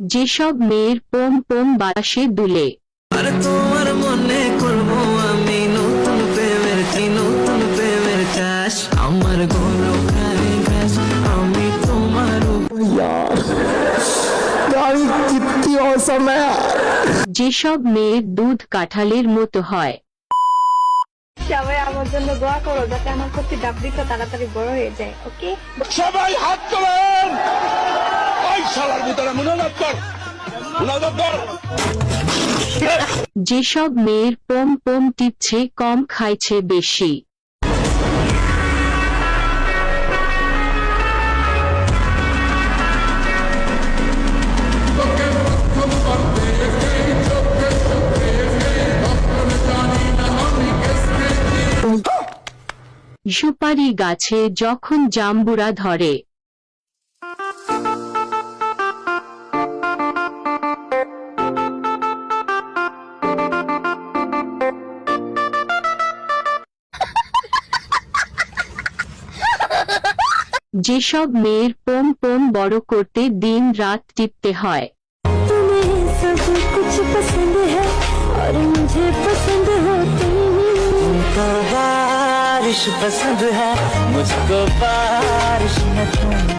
যেসব মেয়ের poem poem বাতাসে দুলে। আর তোমার মনে করবো আমি নতুন প্রেমের চাষ আমার গলো খাই ঘাস আমি তোমার যেসব মেয়ের দুধ কাঁঠালের মতো হয়। সবাই আমার জন্য দোয়া করো যাতে আমার প্রতি ডাবলিটা তাড়াতাড়ি বড় হয়ে যায়। ওকে, সবাই হাত তোলেন। ওই শালার ভিতরে মুনাজাত কর। যেসব মেয়ের পোম পোম টিপছে কম খাইছে বেশি। সুপারি গাছে যখন জাম্বুরা ধরে। যেসব মেয়ের পোম পোম বড় করতে দিন রাত টিপতে হয়। तुम्हें सब कुछ पसंद है और मुझे पसंद हो तुम। तुमको बारिश पसंद है मुझको बारिश न तुम